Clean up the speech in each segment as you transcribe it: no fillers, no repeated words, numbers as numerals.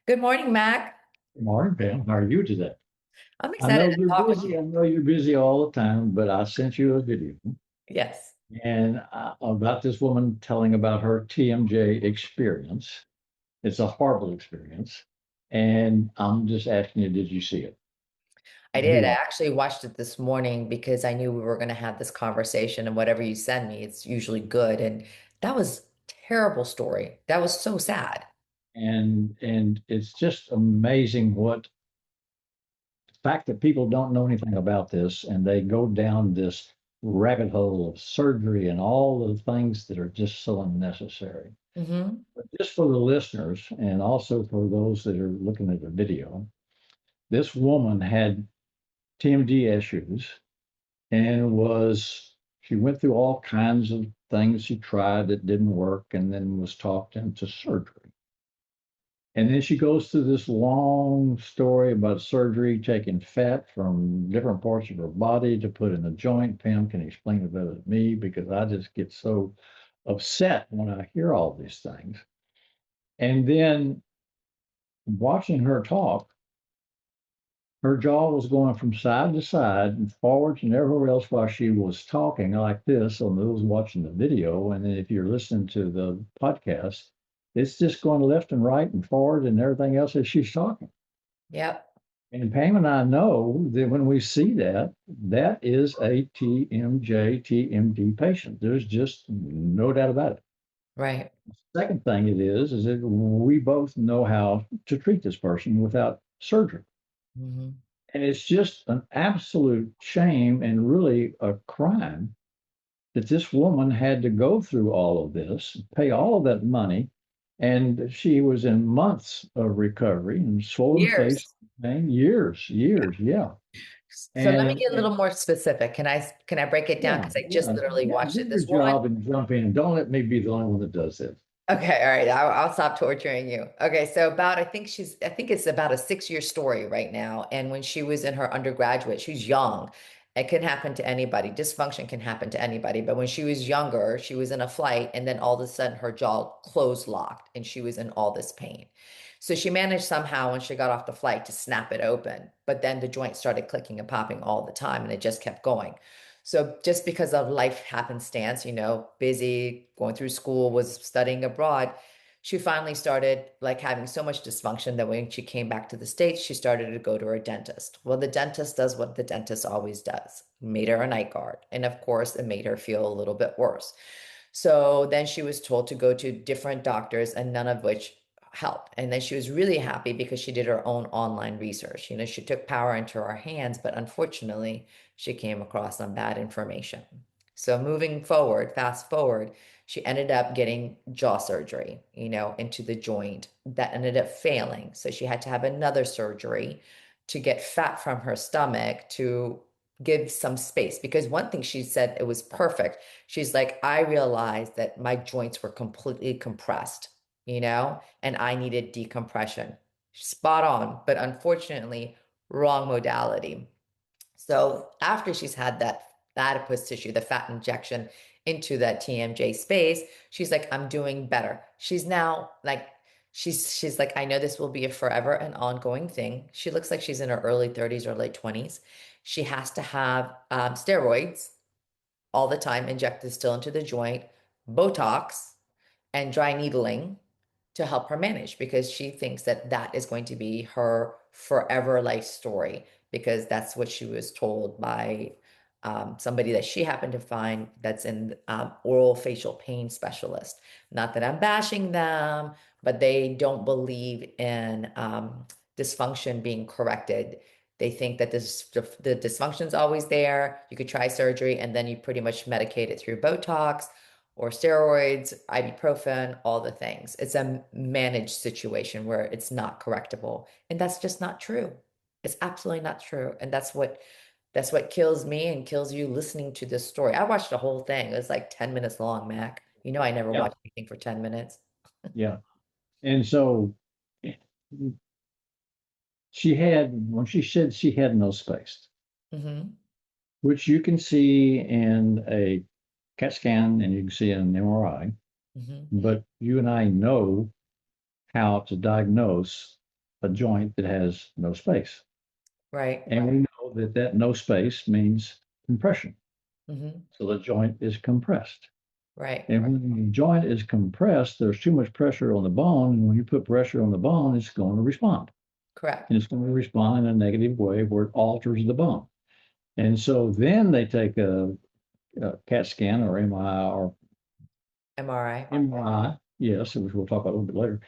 Good morning, Mac. Good morning, Pam. How are you today? I'm I excited know to you're talk with busy. you. I know you're busy all the time, but I sent you a video Yes, and about this woman telling about her TMJ experience. It's a horrible experience. And I'm just asking you, did you see it? I And who did. I was actually watched it this morning because I knew we were going to have this conversation, and whatever you send me, it's usually good. And that was terrible story. That was so sad. it? And it's just amazing what the fact that people don't know anything about this and they go down this rabbit hole of surgery and all the things that are just so unnecessary. Hmm. But just for the listeners and also for those that are looking at the video, this woman had TMD issues and she went through all kinds of things she tried that didn't work and then was talked into surgery. And then she goes through this long story about surgery, taking fat from different parts of her body to put in a joint. Pam can explain it better than me because I just get so upset when I hear all these things. And then watching her talk, her jaw was going from side to side and forwards and everywhere else while she was talking like this on those watching the video. And then if you're listening to the podcast, it's just going left and right and forward and everything else as she's talking. Yep. And Pam and I know that when we see that, that is a TMJ, TMD patient. There's just no doubt about it. Right. Second thing is that we both know how to treat this person without surgery. Hmm. And it's just an absolute shame and really a crime that this woman had to go through all of this, pay all of that money, and she was in months of recovery and swollen face, Years. pain, years, yeah. So let me get a And little more specific. Can I break it down? yeah, Because I just yeah, literally yeah, watched do it. your This woman. job and jump in. Don't let me be the only one that does this. Okay, all right. I'll stop torturing you. Okay, so I think it's about a 6 year story right now. And when she was in her undergraduate, she's young. It can happen to anybody. Dysfunction can happen to anybody. But when she was younger, she was in a flight, and then all of a sudden her jaw closed locked, and she was in all this pain. So she managed somehow when she got off the flight to snap it open. But then the joint started clicking and popping all the time, and it just kept going. So just because of life happenstance, busy, going through school, was studying abroad, she finally started like having so much dysfunction that when she came back to the States, she started to go to her dentist. Well, the dentist does what the dentist always does, made her a night guard. And of course, it made her feel a little bit worse. So then she was told to go to different doctors, and none of which helped. And then she was really happy because she did her own online research. She took power into her hands, but unfortunately, she came across some bad information. So moving forward, fast forward, she ended up getting jaw surgery, into the joint that ended up failing. So she had to have another surgery to get fat from her stomach to give some space. Because one thing she said, it was perfect. She's like, I realized that my joints were completely compressed, and I needed decompression. Spot on, but unfortunately, wrong modality. So after she's had that adipose tissue, the fat injection into that TMJ space, she's like, I'm doing better. She's now like, she's like, I know this will be a forever and ongoing thing. She looks like she's in her early 30s or late 20s. She has to have steroids all the time, injected still into the joint, Botox, and dry needling to help her manage because she thinks that that is going to be her forever life story because that's what she was told by somebody that she happened to find that's an oral facial pain specialist. Not that I'm bashing them, but they don't believe in dysfunction being corrected. They think that the dysfunction's always there. You could try surgery and then you pretty much medicate it through Botox or steroids, ibuprofen, all the things. It's a managed situation where it's not correctable. And that's just not true. It's absolutely not true. And that's what kills me and kills you listening to this story. I watched the whole thing. It was like 10 minutes long, Mac. I never Yeah, watch anything for 10 minutes. yeah. And so when she said she had no space, Hmm. which you can see in a CAT scan and you can see in an MRI, Hmm. but you and I know how to diagnose a joint that has no space. Right. And we know that that no space means compression. Hmm. So the joint is compressed. Right. And when the joint is compressed, there's too much pressure on the bone. And when you put pressure on the bone, it's going to respond. Correct. And it's going to respond in a negative way where it alters the bone. And so then they take a CAT scan or MRI or MRI. MRI, yes, which we'll talk about a little bit later.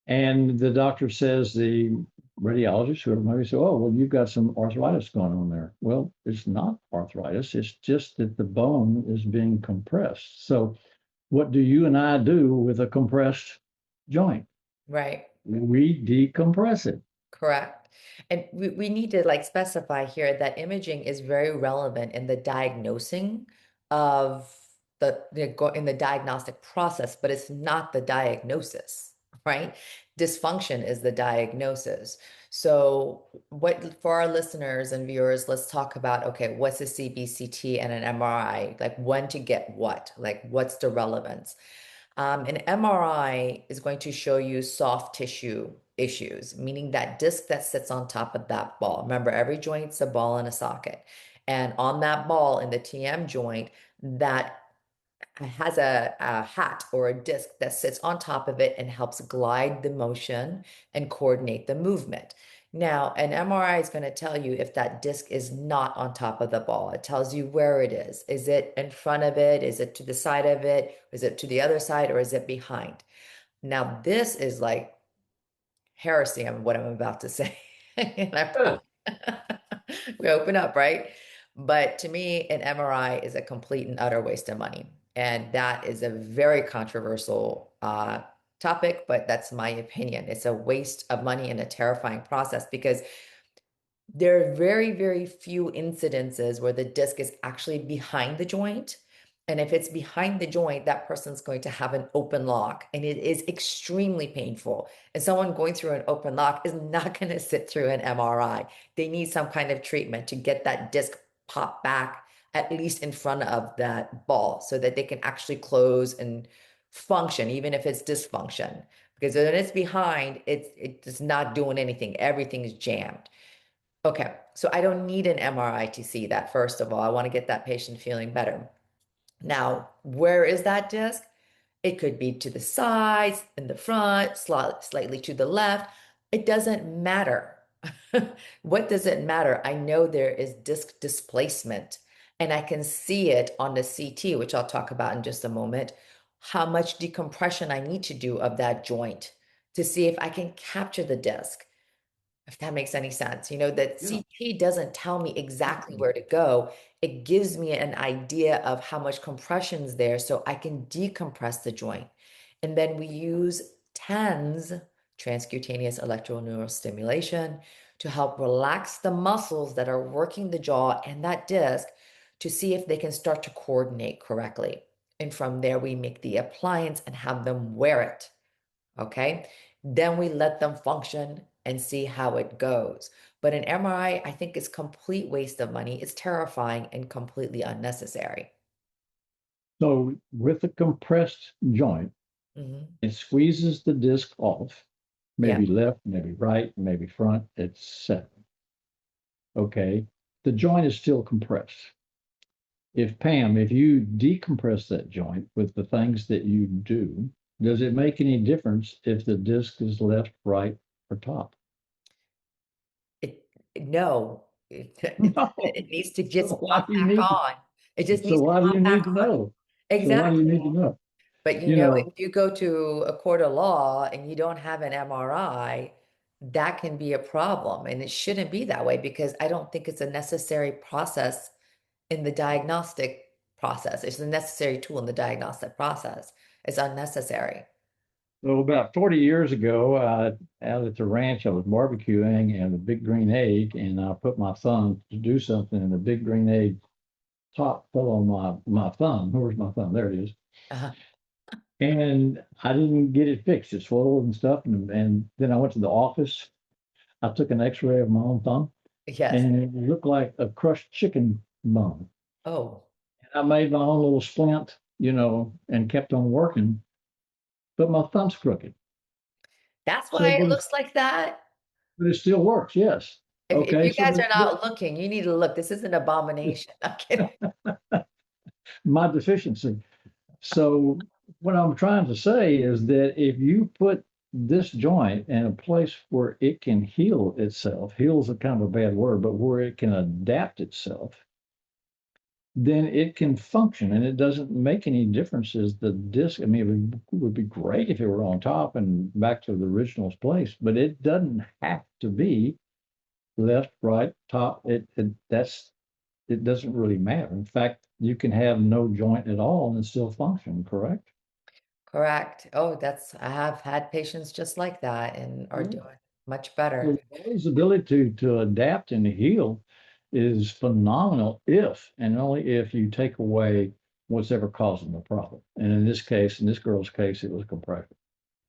And the doctor says, the radiologist, whoever maybe say, oh, well, you've got some arthritis going on there. Well, it's not arthritis. It's just that the bone is being compressed. So what do you and I do with a compressed joint? Right. We decompress it. Correct. And we need to like specify here that imaging is very relevant in the diagnosing of in the diagnostic process, but it's not the diagnosis, right? Dysfunction is the diagnosis. So what for our listeners and viewers, let's talk about, okay, what's a CBCT and an MRI? Like when to get what? Like what's the relevance? An MRI is going to show you soft tissue issues, meaning that disc that sits on top of that ball. Remember, every joint's a ball and a socket. And on that ball in the TM joint, that has a hat or a disc that sits on top of it and helps glide the motion and coordinate the movement. Now, an MRI is going to tell you if that disc is not on top of the ball. It tells you where it is. Is it in front of it? Is it to the side of it? Is it to the other side? Or is it behind? Now, this is like heresy on what I'm about to say. And I Yeah. promise we open up, right? But to me, an MRI is a complete and utter waste of money. And that is a very controversial topic, but that's my opinion. It's a waste of money and a terrifying process because there are very, very few incidences where the disc is actually behind the joint. And if it's behind the joint, that person's going to have an open lock and it is extremely painful. And someone going through an open lock is not going to sit through an MRI. They need some kind of treatment to get that disc popped back at least in front of that ball so that they can actually close and function, even if it's dysfunction. Because when it's behind, it's not doing anything. Everything is jammed. Okay, so I don't need an MRI to see that, first of all. I want to get that patient feeling better. Now, where is that disc? It could be to the sides, in the front, slightly to the left. It doesn't matter. What does it matter? I know there is disc displacement, and I can see it on the CT, which I'll talk about in just a moment, how much decompression I need to do of that joint to see if I can capture the disc, if that makes any sense. You know, that Yeah. CT doesn't tell me exactly where to go. It gives me an idea of how much compression is there so I can decompress the joint. And then we use TENS, transcutaneous electroneural stimulation, to help relax the muscles that are working the jaw and that disc to see if they can start to coordinate correctly. And from there, we make the appliance and have them wear it. Okay. Then we let them function and see how it goes. But an MRI, I think, is complete waste of money. It's terrifying and completely unnecessary. So with a compressed joint, Hmm. it squeezes the disc off, Yeah. maybe left, maybe right, maybe front, etc. Okay. The joint is still compressed. If you decompress that joint with the things that you do, does it make any difference if the disc is left, right, or top? It, no, No. it needs to So just why pop do you back need to, on. It just so needs to why do you pop need back to on. know? So why do you Exactly. need to know? But You know, if you go to a court of law and you don't have an MRI, that can be a problem. And it shouldn't be that way because I don't think it's a necessary process in the diagnostic process. It's a necessary tool in the diagnostic process. It's unnecessary. so about 40 years ago, out at the ranch, I was barbecuing and the big green egg, and I put my thumb to do something, and the big green egg top fell on my thumb. Where's my thumb? There it is. Uh, And I didn't get it fixed. It swelled and stuff. And then I went to the office. I took an x-ray of my own thumb yes. and it looked like a crushed chicken bone. Oh, And I made my own little splint, and kept on working, but my thumb's crooked. that's So why it there's, looks like that. but it still works. Yes. If Okay. you So guys are not looking, you need to look. This is an abomination. I'm kidding. my deficiency. So what I'm trying to say is that if you put this joint in a place where it can heal itself, heal is a kind of a bad word, but where it can adapt itself, then it can function and it doesn't make any differences. The disc, I mean, it would be great if it were on top and back to the original place, but it doesn't have to be left, right, top. It doesn't really matter. In fact, you can have no joint at all and still function, correct? Correct. Oh, I have had patients just like that and are Yeah. doing much So better. the body's ability to adapt and to heal is phenomenal if and only if you take away what's ever causing the problem. And in this case, in this girl's case, it was compression.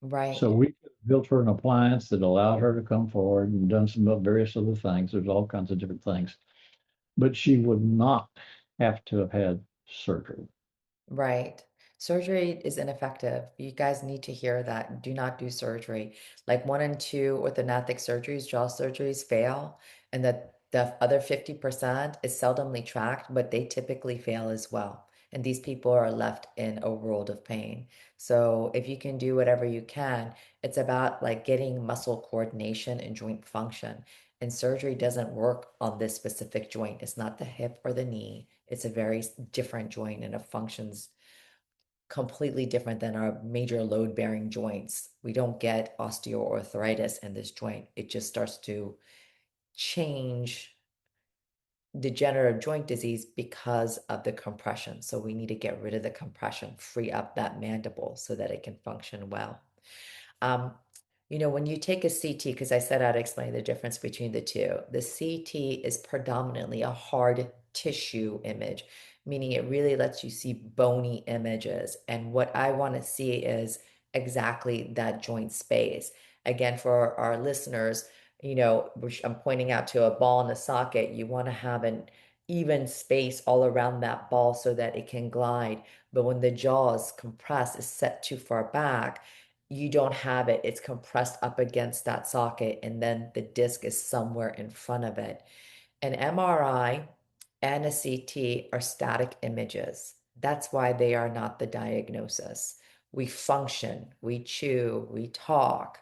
So Right. we built her an appliance that allowed her to come forward and done some various other things. There's all kinds of different things, but she would not have to have had surgery. Right. Surgery is ineffective. You guys need to hear that. Do not do surgery. Like one and two orthodontic surgeries, jaw surgeries fail, and the other 50% is seldomly tracked, but they typically fail as well. And these people are left in a world of pain. So if you can do whatever you can, it's about like getting muscle coordination and joint function. And surgery doesn't work on this specific joint. It's not the hip or the knee. It's a very different joint and it functions completely different than our major load-bearing joints. We don't get osteoarthritis in this joint. It just starts to change degenerative joint disease because of the compression. So we need to get rid of the compression, free up that mandible so that it can function well. Um, when you take a CT, because I said I'd explain the difference between the two, the CT is predominantly a hard tissue image, meaning it really lets you see bony images. And what I want to see is exactly that joint space. Again, for our listeners, which I'm pointing out to a ball in a socket, you want to have an even space all around that ball so that it can glide. But when the jaw is compressed, is set too far back, you don't have it. It's compressed up against that socket, and then the disc is somewhere in front of it. An MRI and a CT are static images. That's why they are not the diagnosis. We function, we chew, we talk.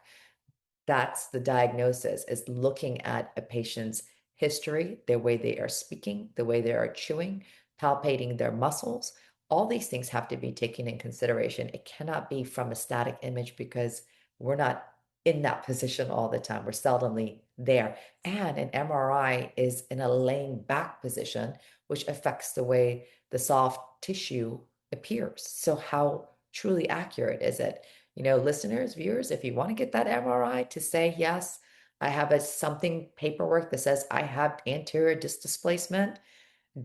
That's the diagnosis, is looking at a patient's history, the way they are speaking, the way they are chewing, palpating their muscles. All these things have to be taken in consideration. It cannot be from a static image because we're not in that position all the time. We're seldomly there. And an MRI is in a laying back position, which affects the way the soft tissue appears. So how truly accurate is it? Listeners, viewers, if you want to get that MRI to say, yes, I have something paperwork that says I have anterior disc displacement,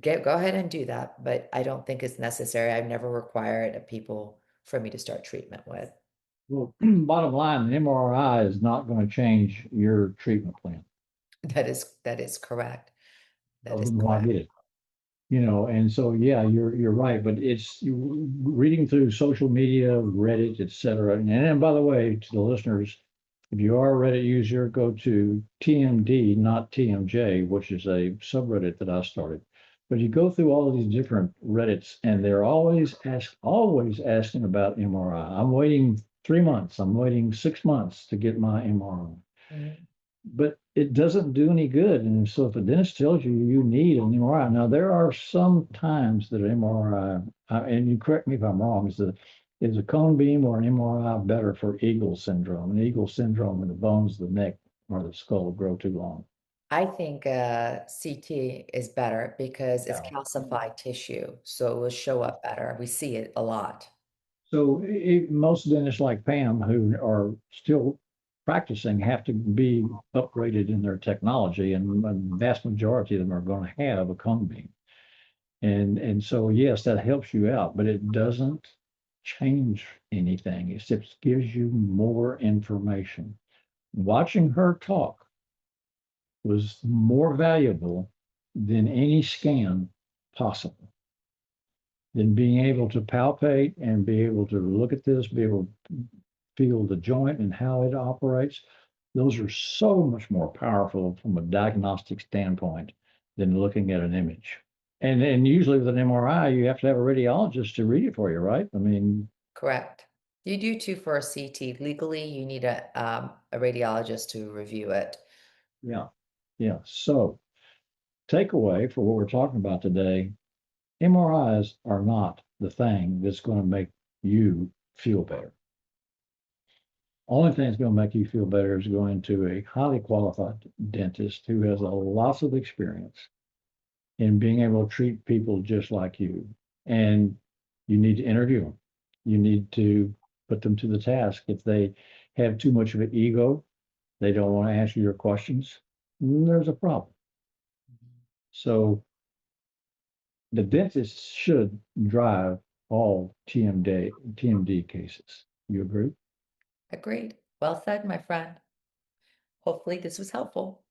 go ahead and do that. But I don't think it's necessary. I've never required of people for me to start treatment with. Well, bottom line, an MRI is not going to change your treatment plan. That is correct. That is No, I correct. get it. And so yeah, you're right, but it's reading through social media, Reddit, etc. And then by the way, to the listeners, if you are a Reddit user, go to TMD, not TMJ, which is a subreddit that I started. But you go through all of these different Reddits, and they're always asking about MRI. I'm waiting 3 months. I'm waiting 6 months to get my MRI, Mhm. but it doesn't do any good. And so if a dentist tells you you need an MRI, now there are some times that an MRI, and you correct me if I'm wrong, is a cone beam or an MRI better for Eagle syndrome? And Eagle syndrome, when the bones of the neck or the skull grow too long. I think CT is better because it's Yeah. calcified tissue, so it will show up better. We see it a lot. So most dentists like Pam who are still practicing have to be upgraded in their technology, and the vast majority of them are going to have a cone beam. And so yes, that helps you out, but it doesn't change anything. It just gives you more information. Watching her talk was more valuable than any scan possible, than being able to palpate and be able to look at this, be able to feel the joint and how it operates. Those are so much more powerful from a diagnostic standpoint than looking at an image. And usually with an MRI, you have to have a radiologist to read it for you, right? I mean, Correct. You do too for a CT. Legally, you need a radiologist to review it. yeah, yeah. So takeaway for what we're talking about today, MRIs are not the thing that's going to make you feel better. Only thing that's going to make you feel better is going to a highly qualified dentist who has a lots of experience in being able to treat people just like you. And you need to interview them. You need to put them to the task. If they have too much of an ego, they don't want to answer your questions, there's a problem. So the dentist should drive all TMD cases. You agree? Agreed. Well said, my friend. Hopefully this was helpful.